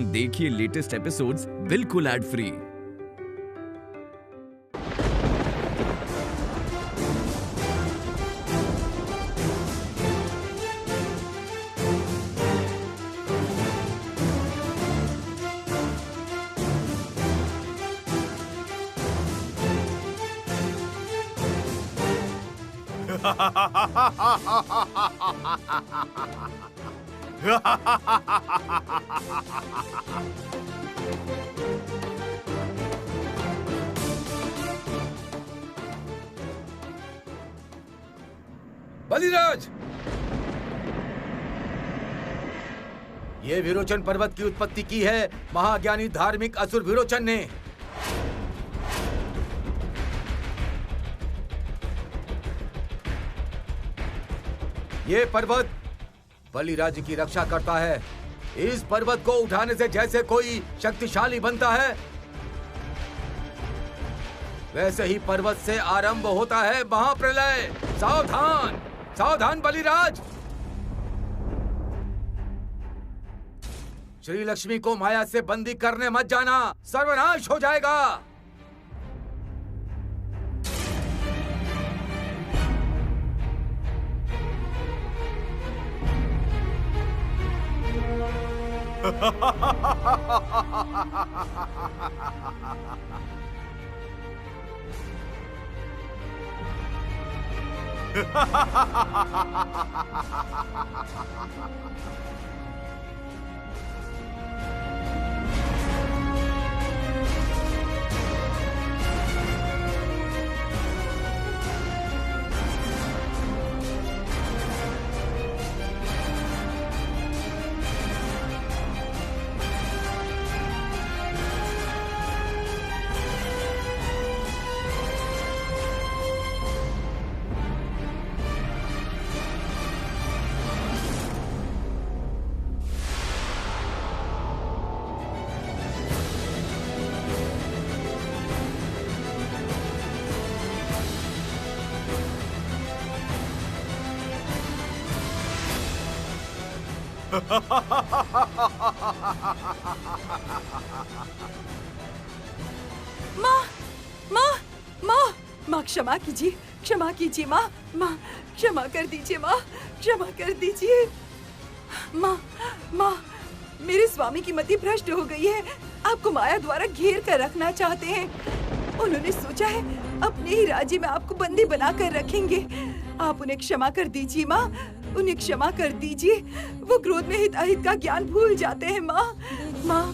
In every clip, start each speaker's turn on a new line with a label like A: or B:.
A: देखिए latest episodes बिल्कुल ad free.
B: Baliraj, ये विरोचन पर्वत की उत्पत्ति की है महाज्ञानी धार्मिक असुर विरोचन ने। ये पर्वत बलिराज की रक्षा करता है। इस पर्वत को उठाने से जैसे कोई शक्तिशाली बनता है, वैसे ही पर्वत से आरंभ होता है महाप्रलय। सावधान, सावधान बलिराज। श्री लक्ष्मी को माया से बंदी करने मत जाना, सर्वनाश हो जाएगा।
C: माँ, माँ, माँ, माँ क्षमा कीजिए, क्षमा कीजिए माँ, माँ क्षमा कर दीजिए माँ, क्षमा कर दीजिए माँ। माँ, मेरे स्वामी की मति भ्रष्ट हो गई है। आपको माया द्वारा घेर कर रखना चाहते हैं। उन्होंने सोचा है अपने ही राज्य में आपको बंदी बनाकर रखेंगे। आप उन्हें क्षमा कर दीजिए माँ, उन्हें क्षमा कर दीजिए। वो क्रोध में हिताहित का ज्ञान भूल जाते हैं माँ। माँ,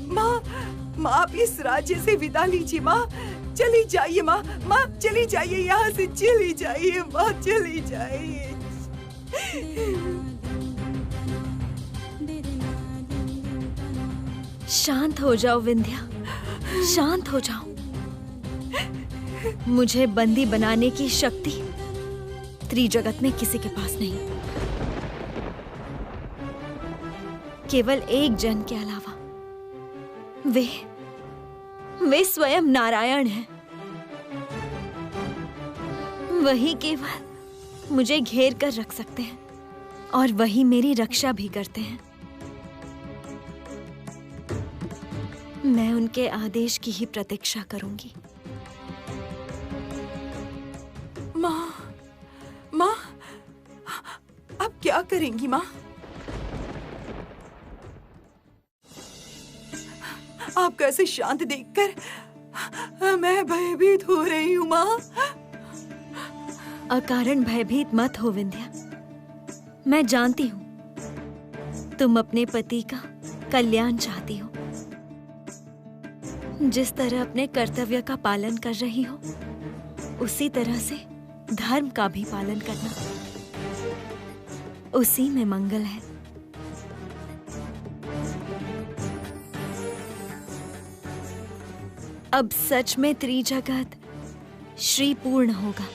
C: माँ, माँ आप इस राज्य से विदा लीजिए माँ। चली जाइए माँ, माँ चली जाइए, यहाँ से चली जाइए माँ, चली जाइए।
D: शांत हो जाओ विंध्या, शांत हो जाओ। मुझे बंदी बनाने की शक्ति त्रिजगत में किसी के पास नहीं, केवल एक जन के अलावा। वे स्वयं नारायण हैं। वही केवल मुझे घेर कर रख सकते हैं और वही मेरी रक्षा भी करते हैं। मैं उनके आदेश की ही प्रतीक्षा करूंगी।
C: माँ, माँ, अब क्या करेंगी माँ? आप कैसे शांत देखकर मैं भयभीत हो रही हूँ माँ।
D: अकारण भयभीत मत हो विंध्या। मैं जानती हूँ तुम अपने पति का कल्याण चाहती हो। जिस तरह अपने कर्तव्य का पालन कर रही हो, उसी तरह से धर्म का भी पालन करना, उसी में मंगल है। अब सच में त्रिजगत श्री पूर्ण होगा।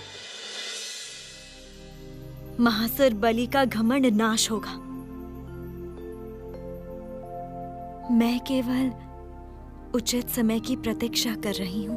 D: महासुर बलि का घमंड नाश होगा। मैं केवल उचित समय की प्रतीक्षा कर रही हूं।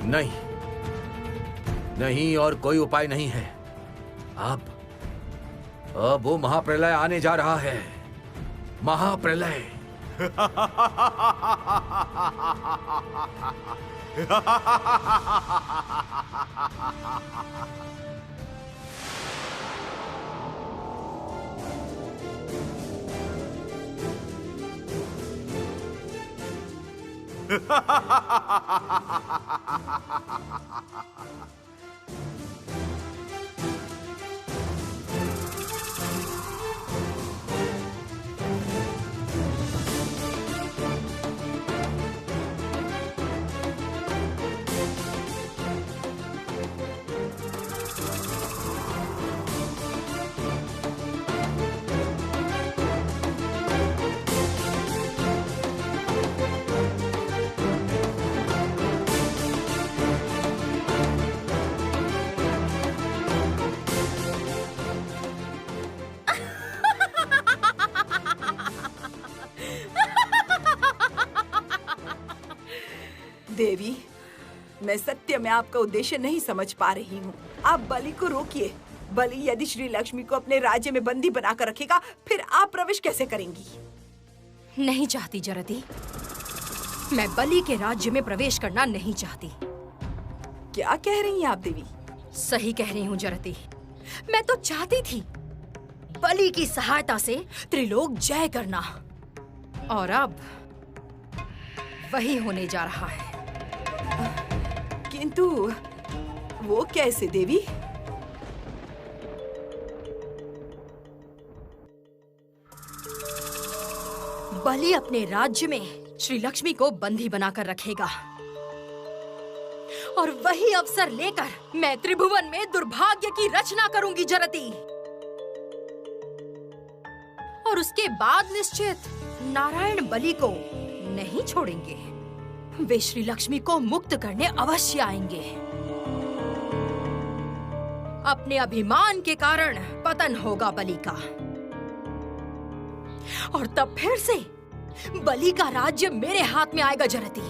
B: नहीं, नहीं और कोई उपाय नहीं है। अब वो महाप्रलय आने जा रहा है। महाप्रलय।
C: देवी, मैं सत्य में आपका उद्देश्य नहीं समझ पा रही हूँ। आप बलि को रोकिए। बलि यदि श्री लक्ष्मी को अपने राज्य में बंदी बनाकर रखेगा, फिर आप प्रवेश कैसे करेंगी?
E: नहीं चाहती जरती। मैं बलि के राज्य में प्रवेश करना नहीं चाहती।
C: क्या कह रही हैं आप देवी?
E: सही कह रही हूँ जरती। मैं तो चाहती थी बलि की सहायता से त्रिलोक जय करना, और अब वही होने जा रहा है।
C: किंतु वो कैसे देवी?
E: बलि अपने राज्य में श्री लक्ष्मी को बंदी बनाकर रखेगा, और वही अवसर लेकर मैं त्रिभुवन में दुर्भाग्य की रचना करूंगी जरती। और उसके बाद निश्चित नारायण बलि को नहीं छोड़ेंगे। वे श्री लक्ष्मी को मुक्त करने अवश्य आएंगे। अपने अभिमान के कारण पतन होगा बलि का, और तब फिर से बलि का राज्य मेरे हाथ में आएगा जरती।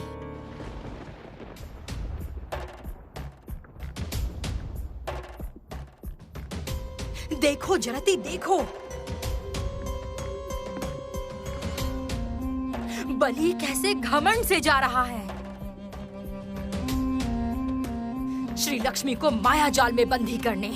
E: देखो जरती, देखो बलि कैसे घमंड से जा रहा है। श्री लक्ष्मी को माया जाल में बंदी करने।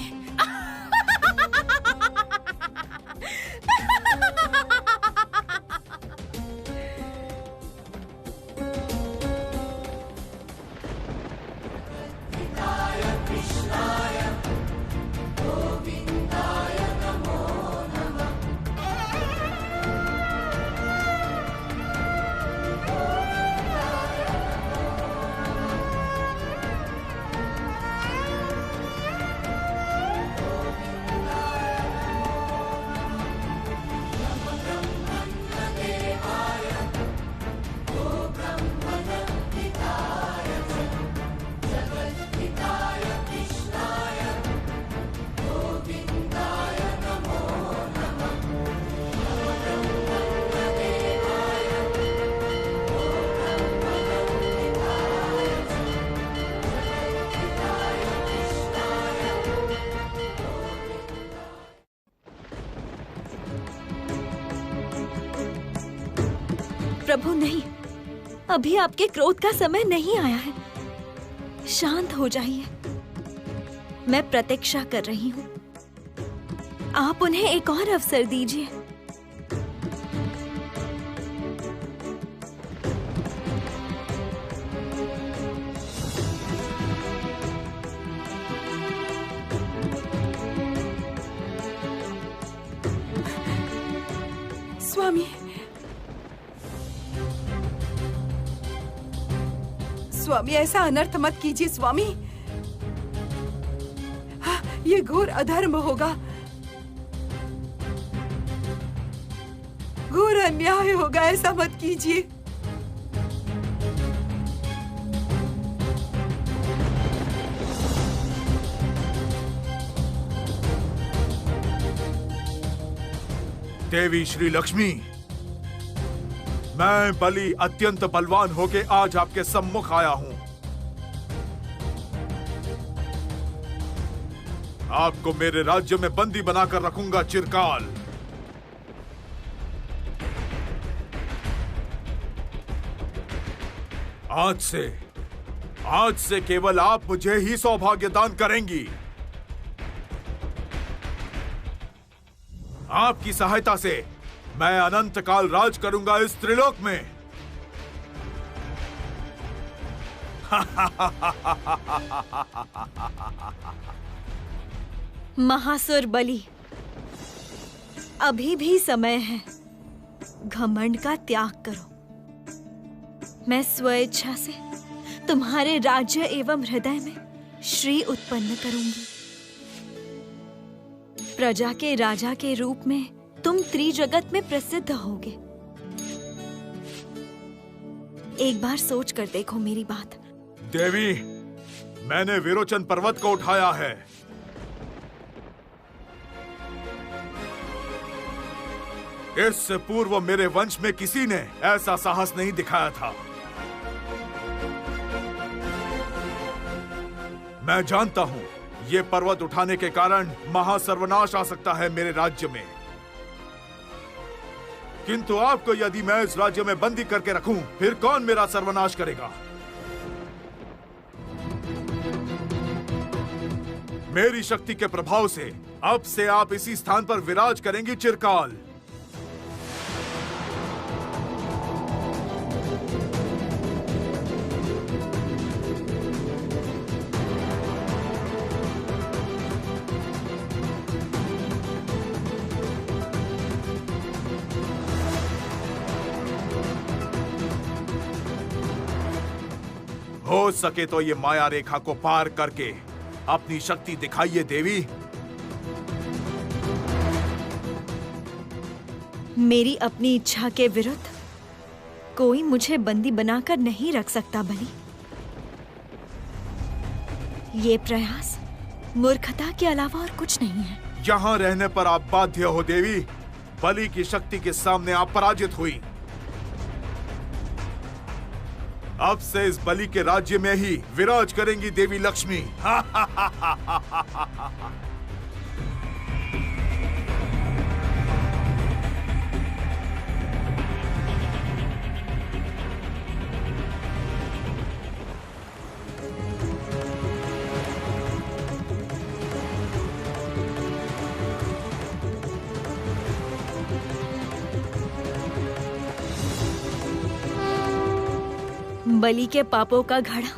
D: प्रभु नहीं, अभी आपके क्रोध का समय नहीं आया है। शांत हो जाइए। मैं प्रतीक्षा कर रही हूँ। आप उन्हें एक और अवसर दीजिए।
C: स्वामी, स्वामी ऐसा अनर्थ मत कीजिए स्वामी। हाँ, ये घोर अधर्म होगा, घोर अन्याय होगा। ऐसा मत कीजिए।
F: देवी श्री लक्ष्मी, मैं बलि अत्यंत बलवान होके आज आपके सम्मुख आया हूं। आपको मेरे राज्य में बंदी बनाकर रखूंगा चिरकाल। आज से केवल आप मुझे ही सौभाग्य दान करेंगी। आपकी सहायता से मैं अनंत काल राज करूंगा इस त्रिलोक में।
D: महासुर बलि, अभी भी समय है। घमंड का त्याग करो। मैं स्वेच्छा से तुम्हारे राज्य एवं हृदय में श्री उत्पन्न करूंगी। प्रजा के राजा के रूप में तुम त्रिजगत में प्रसिद्ध होगे। एक बार सोच कर देखो मेरी बात।
F: देवी, मैंने विरोचन पर्वत को उठाया है। इससे पूर्व मेरे वंश में किसी ने ऐसा साहस नहीं दिखाया था। मैं जानता हूं ये पर्वत उठाने के कारण महासर्वनाश आ सकता है मेरे राज्य में, किंतु आपको यदि मैं इस राज्य में बंदी करके रखूं, फिर कौन मेरा सर्वनाश करेगा? मेरी शक्ति के प्रभाव से अब से आप इसी स्थान पर विराज करेंगी चिरकाल। हो सके तो ये माया रेखा को पार करके अपनी शक्ति दिखाइए देवी।
D: मेरी अपनी इच्छा के विरुद्ध कोई मुझे बंदी बनाकर नहीं रख सकता बलि। ये प्रयास मूर्खता के अलावा और कुछ नहीं है।
F: यहाँ रहने पर आप बाध्य हो देवी। बलि की शक्ति के सामने आप पराजित हुई। अब से इस बलि के राज्य में ही विराज करेंगी देवी लक्ष्मी।
D: बलि के पापों का घड़ा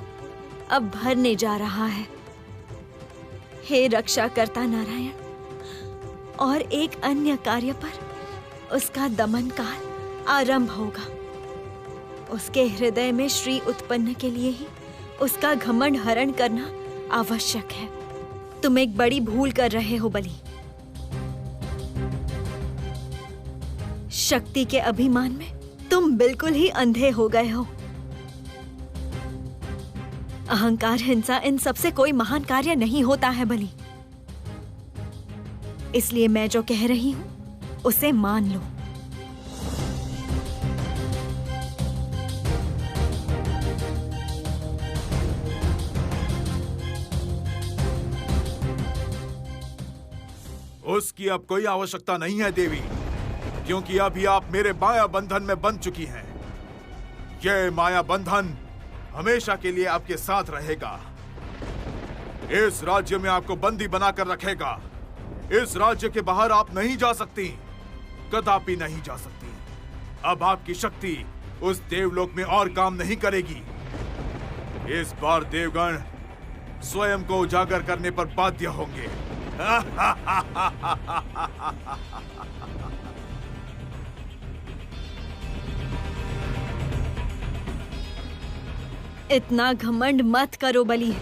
D: अब भरने जा रहा है। हे रक्षा करता नारायण, और एक अन्य कार्य पर उसका दमन काल आरंभ होगा। उसके हृदय में श्री उत्पन्न के लिए ही उसका घमंड हरण करना आवश्यक है। तुम एक बड़ी भूल कर रहे हो बलि। शक्ति के अभिमान में तुम बिल्कुल ही अंधे हो गए हो। अहंकार, हिंसा, इन सबसे कोई महान कार्य नहीं होता है बलि। इसलिए मैं जो कह रही हूं उसे मान लो।
F: उसकी अब कोई आवश्यकता नहीं है देवी, क्योंकि अभी आप मेरे माया बंधन में बंध चुकी हैं। यह माया बंधन हमेशा के लिए आपके साथ रहेगा। इस राज्य में आपको बंदी बनाकर रखेगा। इस राज्य के बाहर आप नहीं जा सकती, कदापि नहीं जा सकती। अब आपकी शक्ति उस देवलोक में और काम नहीं करेगी। इस बार देवगण स्वयं को उजागर करने पर बाध्य होंगे।
D: इतना घमंड मत करो बलि।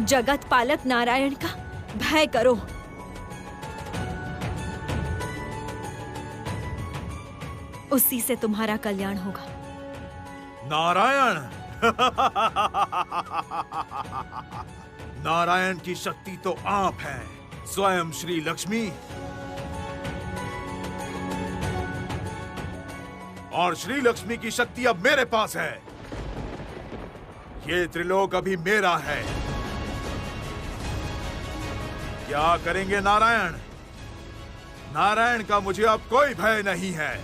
D: जगत पालक नारायण का भय करो। उसी से तुम्हारा कल्याण होगा।
F: नारायण नारायण की शक्ति तो आप हैं, स्वयं श्री लक्ष्मी। और श्री लक्ष्मी की शक्ति अब मेरे पास है। ये त्रिलोक अभी मेरा है। क्या करेंगे नारायण? नारायण का मुझे अब कोई भय नहीं है।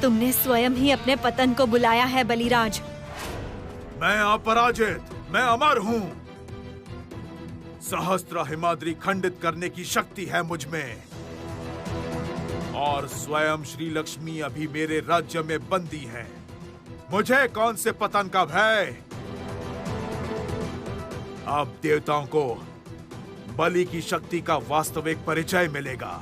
D: तुमने स्वयं ही अपने पतन को बुलाया है बलिराज।
F: मैं अपराजित, मैं अमर हूँ। सहस्त्र हिमाद्री खंडित करने की शक्ति है मुझ में, और स्वयं श्री लक्ष्मी अभी मेरे राज्य में बंदी है। मुझे कौन से पतन का भय? अब देवताओं को बलि की शक्ति का वास्तविक परिचय मिलेगा।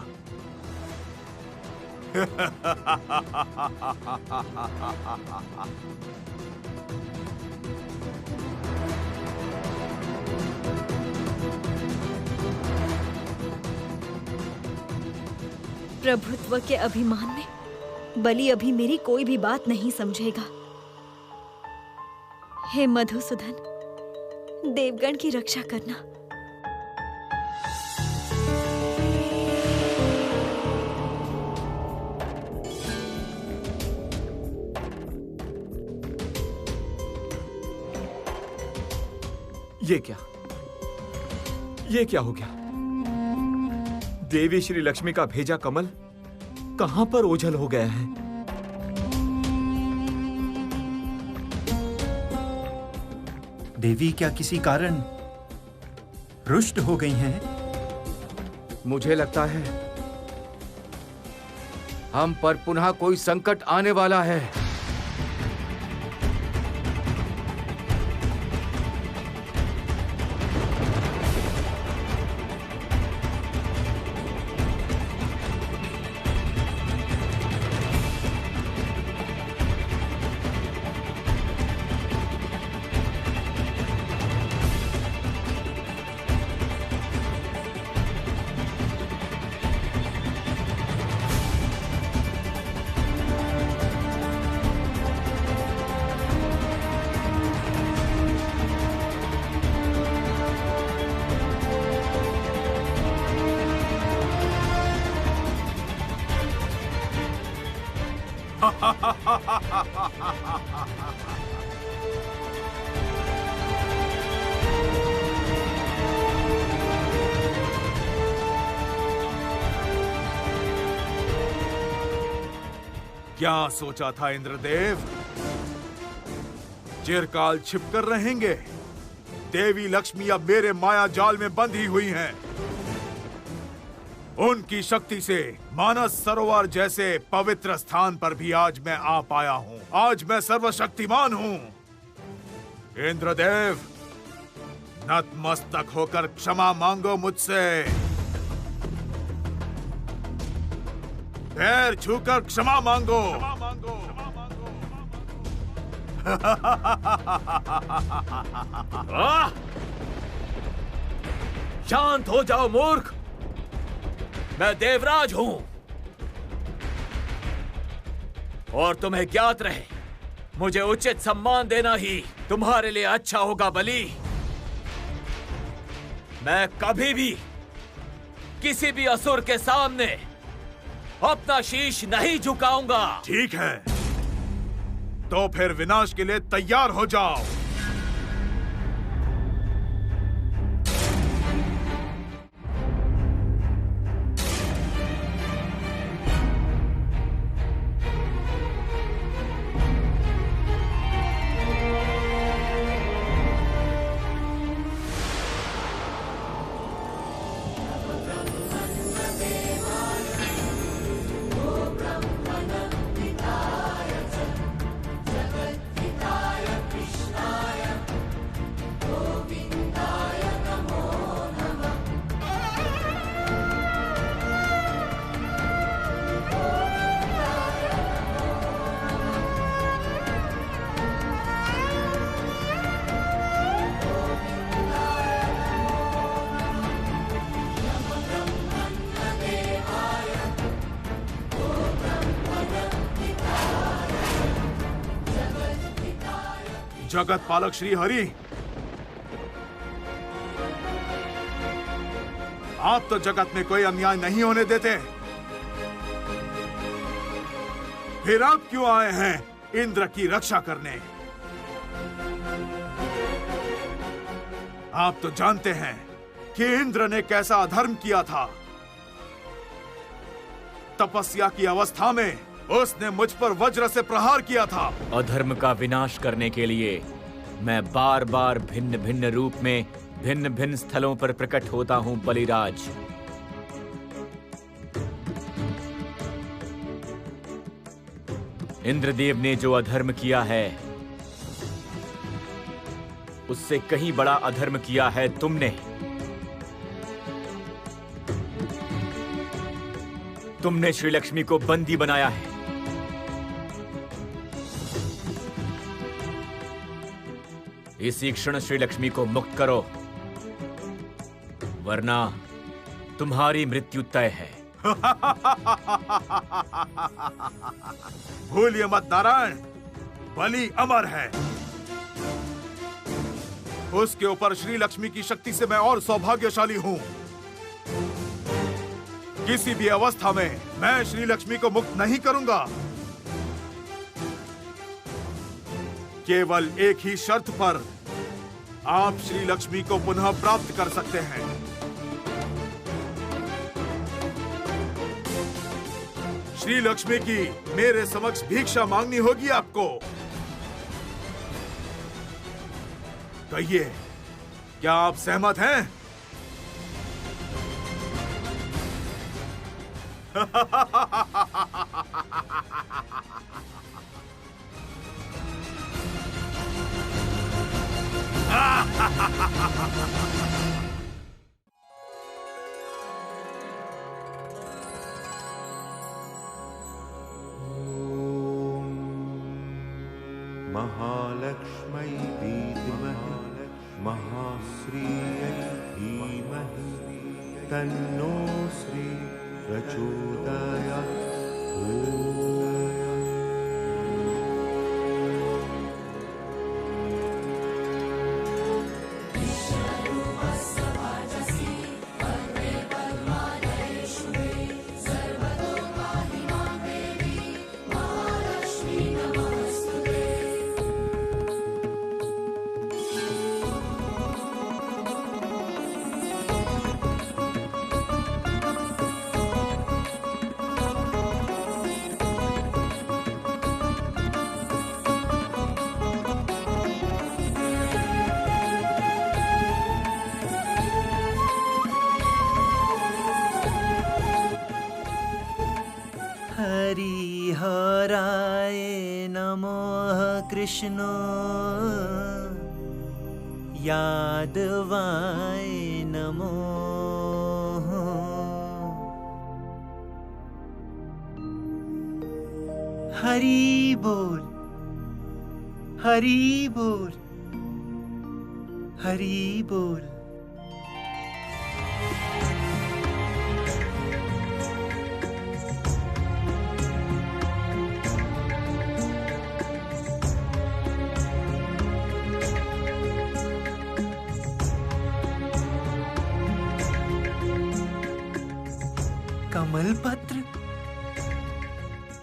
D: प्रभुत्व के अभिमान में बलि अभी मेरी कोई भी बात नहीं समझेगा। हे मधुसूदन, देवगण की रक्षा करना।
G: ये क्या हो गया? देवी श्री लक्ष्मी का भेजा कमल कहां पर ओझल हो गया है?
H: देवी क्या किसी कारण रुष्ट हो गई हैं?
B: मुझे लगता है हम पर पुनः कोई संकट आने वाला है।
F: क्या सोचा था इंद्रदेव? चिरकाल छिपकर रहेंगे? देवी लक्ष्मी अब मेरे माया जाल में बंधी हुई हैं। उनकी शक्ति से मानस सरोवर जैसे पवित्र स्थान पर भी आज मैं आ पाया हूं। आज मैं सर्वशक्तिमान हूं। इंद्रदेव, नतमस्तक होकर क्षमा मांगो मुझसे। पैर छूकर क्षमा मांगो।
A: शांत हो जाओ मूर्ख। मैं देवराज हूं और तुम्हें ज्ञात रहे, मुझे उचित सम्मान देना ही तुम्हारे लिए अच्छा होगा बलि। मैं कभी भी किसी भी असुर के सामने अपना शीश नहीं झुकाऊंगा।
F: ठीक है, तो फिर विनाश के लिए तैयार हो जाओ। जगत पालक श्री हरि, आप तो जगत में कोई अन्याय नहीं होने देते, फिर आप क्यों आए हैं इंद्र की रक्षा करने? आप तो जानते हैं कि इंद्र ने कैसा अधर्म किया था। तपस्या की अवस्था में उसने मुझ पर वज्र से प्रहार किया था।
A: अधर्म का विनाश करने के लिए मैं बार बार भिन्न भिन्न रूप में भिन्न भिन्न स्थलों पर प्रकट होता हूं बलिराज। इंद्रदेव ने जो अधर्म किया है उससे कहीं बड़ा अधर्म किया है तुमने। तुमने श्री लक्ष्मी को बंदी बनाया है। इसी क्षण श्री लक्ष्मी को मुक्त करो, वरना तुम्हारी मृत्यु तय है।
F: भूलिए मत नारायण, बलि अमर है। उसके ऊपर श्री लक्ष्मी की शक्ति से मैं और सौभाग्यशाली हूं। किसी भी अवस्था में मैं श्री लक्ष्मी को मुक्त नहीं करूंगा। केवल एक ही शर्त पर आप श्री लक्ष्मी को पुनः प्राप्त कर सकते हैं। श्री लक्ष्मी की मेरे समक्ष भिक्षा मांगनी होगी आपको। कहिए, क्या आप सहमत हैं?
I: महालक्ष्मै विद्महे महाश्रियै धीमहि तन्नो श्री प्रचोदयात्।
J: हरिहराय नमः कृष्ण यादवाय नमो। हरि बोल, हरि बोल, हरि बोल। कमल पत्र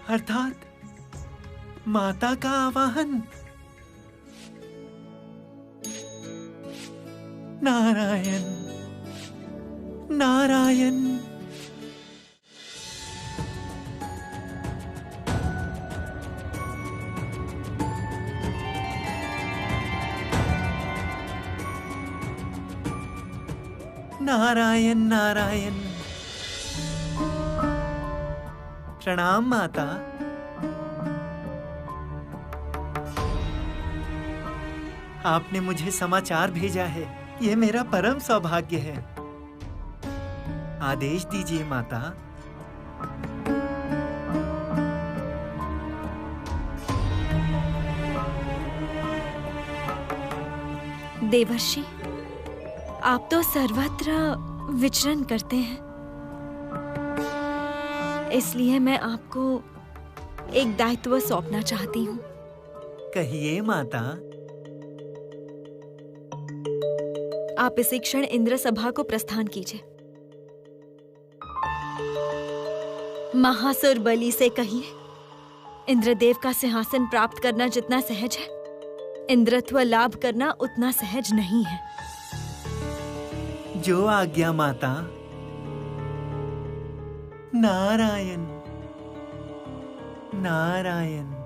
J: अर्थात माता का आवाहन। नारायण नारायण। नारायण नारायण। प्रणाम माता। आपने मुझे समाचार भेजा है, यह मेरा परम सौभाग्य है। आदेश दीजिए माता।
D: देवर्षि, आप तो सर्वत्र विचरण करते हैं, इसलिए मैं आपको एक दायित्व सौंपना चाहती हूँ।
J: कहिए माता।
D: आप इसी क्षण इंद्र सभा को प्रस्थान कीजिए। महासुर बलि से कहिए, इंद्रदेव का सिंहासन प्राप्त करना जितना सहज है, इंद्रत्व लाभ करना उतना सहज नहीं है।
J: जो आज्ञा माता। नारायण नारायण।